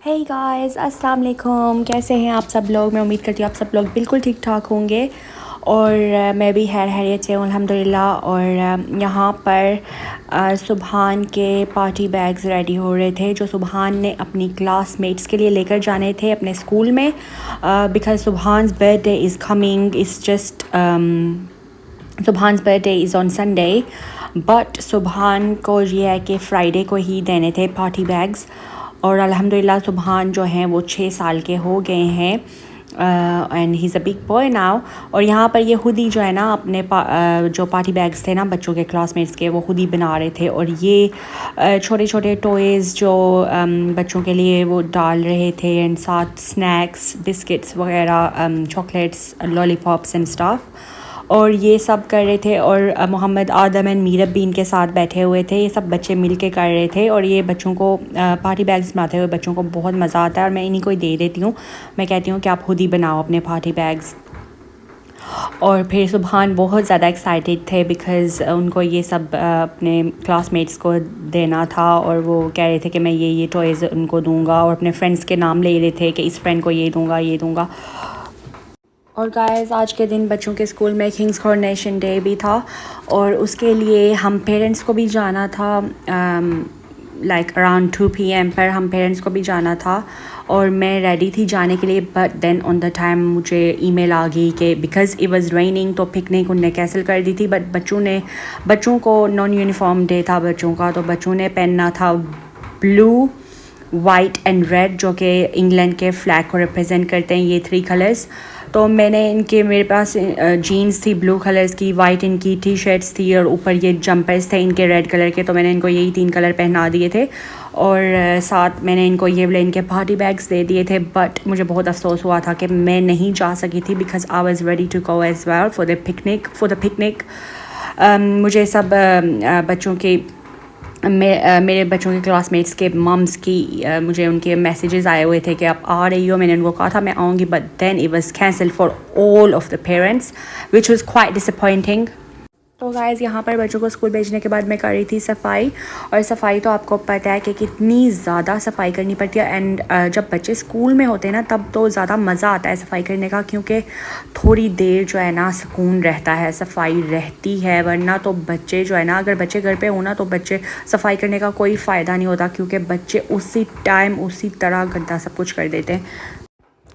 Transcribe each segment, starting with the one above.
Hey guys अस्सलाम वालेकुम। कैसे हैं आप सब लोग। मैं उम्मीद करती हूँ आप सब लोग बिल्कुल ठीक ठाक होंगे और मैं भी खैरियत से हूँ अल्हम्दुलिल्लाह। और यहाँ पर सुबहान के पार्टी बैग्स रेडी हो रहे थे जो सुबहान ने अपनी क्लासमेट्स के लिए लेकर जाने थे अपने स्कूल में, because Subhan's birthday is coming. Is just Subhan's birthday is on Sunday, but Subhan को ये है कि फ़्राइडे को ही देने थे पार्टी बैग्स। और अल्हम्दुलिल्लाह सुबहान जो हैं वो 6 साल के हो गए हैं and he is a big boy now. और यहाँ पर ये हुडी जो है ना अपने जो पार्टी बैग्स थे ना बच्चों के क्लासमेट्स के, वो हुडी बना रहे थे। और ये छोटे छोटे टॉयज़ जो बच्चों के लिए वो डाल रहे थे एंड साथ स्नैक्स बिस्किट्स वगैरह, चॉकलेट्स, लॉलीपॉप्स एंड स्टफ, और ये सब कर रहे थे। और मोहम्मद आदम एंड मीरब भी इनके साथ बैठे हुए थे। ये सब बच्चे मिल के कर रहे थे और ये बच्चों को पार्टी बैग्स बनाते हुए बच्चों को बहुत मज़ा आता है। और मैं इन्हीं को ही दे देती हूँ। मैं कहती हूँ कि आप खुद ही बनाओ अपने पार्टी बैग्स। और फिर सुबहान बहुत ज़्यादा एक्साइटेड थे बिकॉज़ उनको ये सब अपने क्लासमेट्स को देना था। और वो कह रहे थे कि मैं ये टॉयज़ उनको दूंगा और अपने फ्रेंड्स के नाम ले रहे थे कि इस फ्रेंड को ये दूंगा। और गाइस आज के दिन बच्चों के स्कूल में किंग्स कोरोनेशन डे भी था और उसके लिए हम पेरेंट्स को भी जाना था। लाइक अराउंड 2 PM पर हम पेरेंट्स को भी जाना था और मैं रेडी थी जाने के लिए, but then on the time मुझे ईमेल आ गई कि बिकॉज़ इट वाज रेनिंग तो पिकनिक उनने कैंसिल कर दी थी। बट बच्चों को नॉन यूनिफॉर्म डे था बच्चों का, तो बच्चों ने पहनना था ब्लू, वाइट एंड रेड जो कि इंग्लैंड के फ्लैग को रिप्रेजेंट करते हैं, ये 3 कलर्स। तो मेरे पास जीन्स थी ब्लू कलर्स की, वाइट इनकी टी शर्ट्स थी और ऊपर ये जंपर्स थे इनके रेड कलर के। तो मैंने इनको यही 3 कलर पहना दिए थे और साथ मैंने इनको ये वाले इनके पार्टी बैग्स दे दिए थे। बट मुझे बहुत अफसोस हुआ था कि मैं नहीं जा सकी थी because I was ready to go as well for the picnic. मुझे सब बच्चों के मेरे बच्चों के क्लासमेट्स के मम्स की मुझे उनके मैसेजेस आए हुए थे कि आप आ रही हो। मैंने उनको कहा था मैं आऊँगी, but then it was cancel for all of the parents which was quite disappointing. तो गाइज़ यहाँ पर बच्चों को स्कूल भेजने के बाद मैं कर रही थी सफाई। और सफाई तो आपको पता है कि कितनी ज़्यादा सफाई करनी पड़ती है। एंड जब बच्चे स्कूल में होते हैं ना तब तो ज़्यादा मज़ा आता है सफाई करने का, क्योंकि थोड़ी देर जो है ना सुकून रहता है, सफाई रहती है। वरना तो बच्चे जो है ना, अगर बच्चे घर पे हो ना तो बच्चे सफाई करने का कोई फ़ायदा नहीं होता, क्योंकि बच्चे उसी टाइम उसी तरह गंदा सब कुछ कर देते हैं।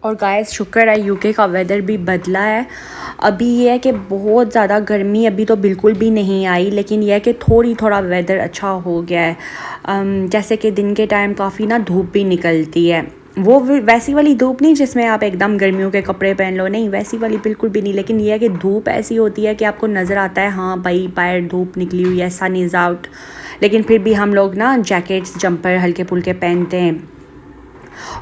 और गाइस शुक्र है यूके का वेदर भी बदला है। अभी ये है कि बहुत ज़्यादा गर्मी अभी तो बिल्कुल भी नहीं आई, लेकिन यह है कि थोड़ा वेदर अच्छा हो गया है। जैसे कि दिन के टाइम काफ़ी ना धूप भी निकलती है, वो वैसी वाली धूप नहीं जिसमें आप एकदम गर्मियों के कपड़े पहन लो, नहीं वैसी वाली बिल्कुल भी नहीं। लेकिन यह है कि धूप ऐसी होती है कि आपको नज़र आता है हाँ भाई बाहर धूप निकली हुई है, सन इज़ आउट। लेकिन फिर भी हम लोग ना जैकेट्स जंपर हल्के फुल्के पहनते हैं।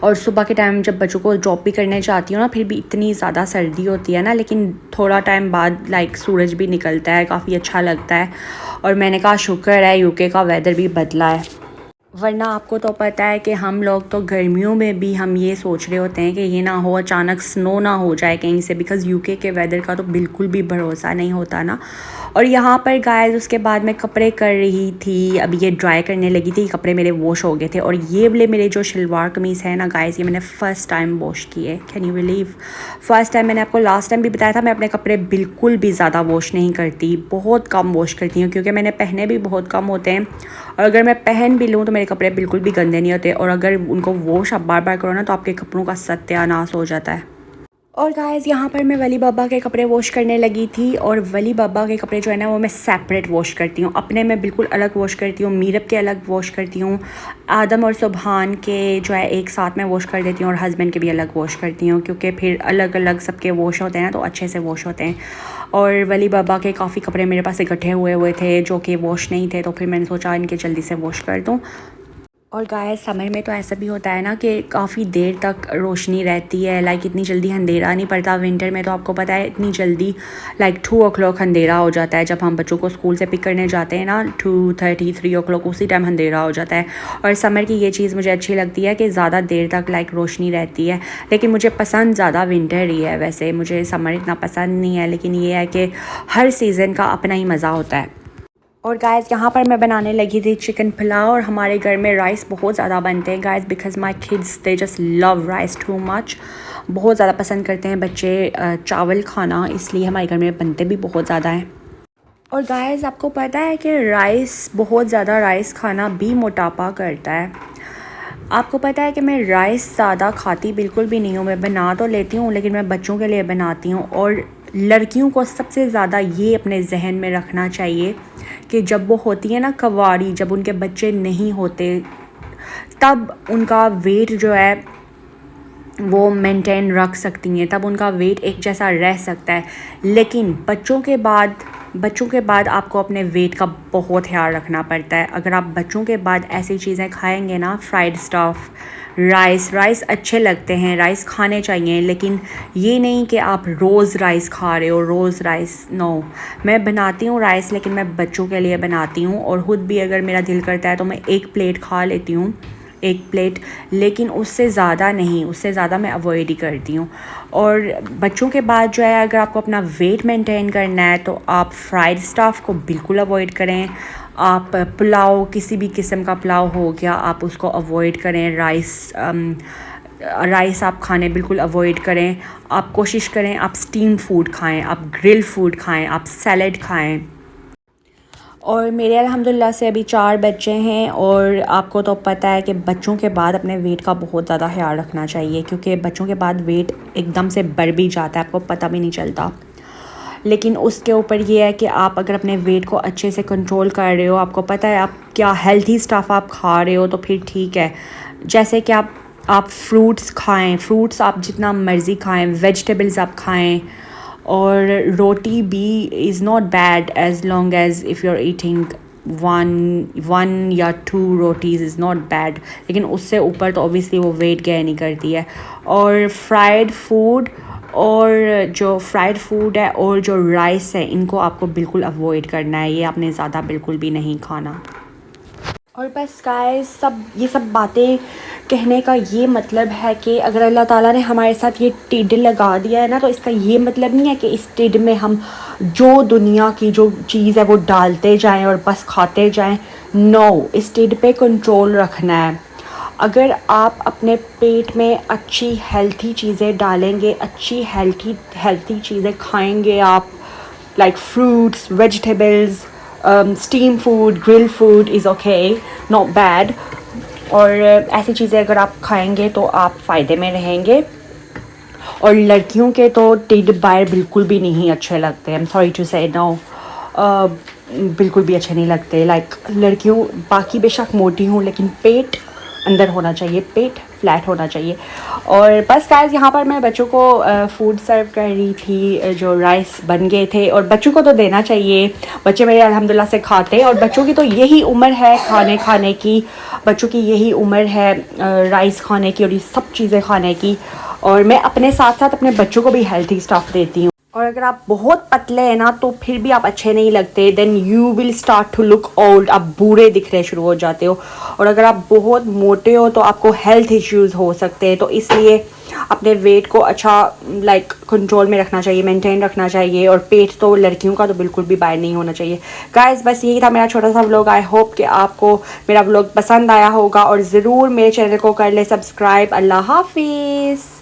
और सुबह के टाइम जब बच्चों को ड्रॉप भी करने जाती हूँ ना फिर भी इतनी ज़्यादा सर्दी होती है ना, लेकिन थोड़ा टाइम बाद लाइक सूरज भी निकलता है, काफ़ी अच्छा लगता है। और मैंने कहा शुक्र है यूके का वेदर भी बदला है, वरना आपको तो पता है कि हम लोग तो गर्मियों में भी हम ये सोच रहे होते हैं कि ये ना हो अचानक स्नो ना हो जाए कहीं से, बिकॉज़ यूके के वेदर का तो बिल्कुल भी भरोसा नहीं होता ना। और यहाँ पर गाइस उसके बाद मैं कपड़े कर रही थी, अभी ये ड्राई करने लगी थी, कपड़े मेरे वॉश हो गए थे। और ये वाले मेरे जो शलवार कमीज़ है ना गाइस, ये मैंने फ़र्स्ट टाइम वॉश किए। Can you believe, first time. मैंने आपको लास्ट टाइम भी बताया था मैं अपने कपड़े बिल्कुल भी ज़्यादा वॉश नहीं करती, बहुत कम वॉश करती हूँ, क्योंकि मैंने पहने भी बहुत कम होते हैं। और अगर मैं पहन भी लूँ तो मेरे कपड़े बिल्कुल भी गंदे नहीं होते, और अगर उनको वॉश आप बार बार करो ना तो आपके कपड़ों का सत्यानाश हो जाता है। और गाइस यहाँ पर मैं वली बाबा के कपड़े वॉश करने लगी थी, और वली बाबा के कपड़े जो है ना वो मैं सेपरेट वॉश करती हूँ, अपने मैं बिल्कुल अलग वॉश करती हूँ, मीरब के अलग वॉश करती हूँ, आदम और सुबहान के जो है एक साथ में वॉश कर देती हूँ, और हस्बैंड के भी अलग वॉश करती हूँ, क्योंकि फिर अलग अलग सबके वॉश होते हैं ना तो अच्छे से वॉश होते हैं। और वली बाबा के काफ़ी कपड़े मेरे पास इकट्ठे हुए थे जो कि वॉश नहीं थे, तो फिर मैंने सोचा इनके जल्दी से वॉश कर दूँ। और गाइस समर में तो ऐसा भी होता है ना कि काफ़ी देर तक रोशनी रहती है, लाइक इतनी जल्दी अंधेरा नहीं पड़ता। विंटर में तो आपको पता है इतनी जल्दी लाइक 2 o'clock अंधेरा हो जाता है, जब हम बच्चों को स्कूल से पिक करने जाते हैं ना 2:30 3 o'clock उसी टाइम अंधेरा हो जाता है। और समर की ये चीज़ मुझे अच्छी लगती है कि ज़्यादा देर तक लाइक रोशनी रहती है, लेकिन मुझे पसंद ज़्यादा विंटर ही है। वैसे मुझे समर इतना पसंद नहीं है, लेकिन ये है कि हर सीज़न का अपना ही मज़ा होता है। और गाइस यहाँ पर मैं बनाने लगी थी चिकन पुलाव। और हमारे घर में राइस बहुत ज़्यादा बनते हैं guys, because my kids they just love rice too much. बहुत ज़्यादा पसंद करते हैं बच्चे चावल खाना, इसलिए हमारे घर में बनते भी बहुत ज़्यादा हैं। और गाइस आपको पता है कि बहुत ज़्यादा राइस खाना भी मोटापा करता है। आपको पता है कि मैं राइस ज़्यादा खाती बिल्कुल भी नहीं हूँ। मैं बना तो लेती हूँ, लेकिन मैं बच्चों के लिए बनाती हूँ। और लड़कियों को सबसे ज़्यादा ये अपने जहन में रखना चाहिए कि जब वो होती है ना कवारी, जब उनके बच्चे नहीं होते, तब उनका वेट जो है वो मेंटेन रख सकती हैं, तब उनका वेट एक जैसा रह सकता है। लेकिन बच्चों के बाद आपको अपने वेट का बहुत ख्याल रखना पड़ता है। अगर आप बच्चों के बाद ऐसी चीज़ें खाएंगे ना, फ्राइड स्टफ़, राइस अच्छे लगते हैं, राइस खाने चाहिए, लेकिन ये नहीं कि आप रोज़ राइस खा रहे हो, रोज़ राइस। नो, मैं बनाती हूँ राइस, लेकिन मैं बच्चों के लिए बनाती हूँ। और ख़ुद भी अगर मेरा दिल करता है तो मैं एक प्लेट खा लेती हूँ, एक प्लेट, लेकिन उससे ज़्यादा नहीं, उससे ज़्यादा मैं अवॉइड ही करती हूँ। और बच्चों के बाद जो है, अगर आपको अपना वेट मेंटेन करना है तो आप फ्राइड स्टफ़ को बिल्कुल अवॉइड करें। आप पुलाव, किसी भी किस्म का पुलाव हो गया, आप उसको अवॉइड करें। राइस आप खाने बिल्कुल अवॉइड करें। आप कोशिश करें आप स्टीम फूड खाएं, आप ग्रिल फूड खाएं, आप सैलड खाएं। और मेरे अल्हम्दुलिल्लाह से अभी 4 बच्चे हैं। और आपको तो पता है कि बच्चों के बाद अपने वेट का बहुत ज़्यादा ख्याल रखना चाहिए, क्योंकि बच्चों के बाद वेट एकदम से बढ़ भी जाता है, आपको पता भी नहीं चलता। लेकिन उसके ऊपर ये है कि आप अगर अपने वेट को अच्छे से कंट्रोल कर रहे हो, आपको पता है आप क्या हेल्थी स्टफ़ आप खा रहे हो, तो फिर ठीक है। जैसे कि आप फ्रूट्स खाएँ, फ्रूट्स आप जितना मर्ज़ी खाएँ, वेजिटेबल्स आप खाएँ। और रोटी भी is not bad as long as if you are eating one या 2 रोटीज़ इज़ नॉट बैड, लेकिन उससे ऊपर तो ऑब्वियसली वो वेट गेन नहीं करती है। और फ्राइड फूड है और जो राइस है, इनको आपको बिल्कुल अवॉइड करना है, ये आपने ज़्यादा बिल्कुल भी नहीं खाना। और बस गाइस, ये सब बातें कहने का ये मतलब है कि अगर अल्लाह ताला ने हमारे साथ ये टिड लगा दिया है ना, तो इसका ये मतलब नहीं है कि इस टिड में हम जो दुनिया की जो चीज़ है वो डालते जाएं और बस खाते जाएं। नो, इस टिड पे कंट्रोल रखना है। अगर आप अपने पेट में अच्छी हेल्थी चीज़ें डालेंगे, अच्छी हेल्थी चीज़ें खाएंगे आप, like fruits, vegetables, steam food, grill food is okay, not bad. और ऐसी चीज़ें अगर आप खाएंगे तो आप फ़ायदे में रहेंगे। और लड़कियों के तो टिड बार बिल्कुल भी नहीं अच्छे लगते, आई एम सॉरी टू से, नो, बिल्कुल भी अच्छे नहीं लगते। लाइक लड़कियों, बाकी बेशक मोटी हूँ, लेकिन पेट अंदर होना चाहिए, पेट फ्लैट होना चाहिए। और बस गाइस, यहाँ पर मैं बच्चों को फूड सर्व कर रही थी, जो राइस बन गए थे। और बच्चों को तो देना चाहिए, बच्चे मेरे अल्हम्दुलिल्लाह से खाते हैं। और बच्चों की तो यही उम्र है खाने की, बच्चों की यही उम्र है राइस खाने की और ये सब चीज़ें खाने की। और मैं अपने साथ साथ अपने बच्चों को भी हेल्थी स्टफ़ देती हूँ। और अगर आप बहुत पतले हैं ना, तो फिर भी आप अच्छे नहीं लगते, then you will start to look old, आप बूढ़े दिखने शुरू हो जाते हो। और अगर आप बहुत मोटे हो तो आपको हेल्थ इश्यूज़ हो सकते हैं। तो इसलिए अपने वेट को अच्छा कंट्रोल में रखना चाहिए, मेंटेन रखना चाहिए। और पेट तो लड़कियों का तो बिल्कुल भी बाहर नहीं होना चाहिए। गाइस, बस यही था मेरा छोटा सा व्लॉग। आई होप कि आपको मेरा व्लॉग पसंद आया होगा, और ज़रूर मेरे चैनल को कर ले सब्सक्राइब। अल्लाह हाफिज़।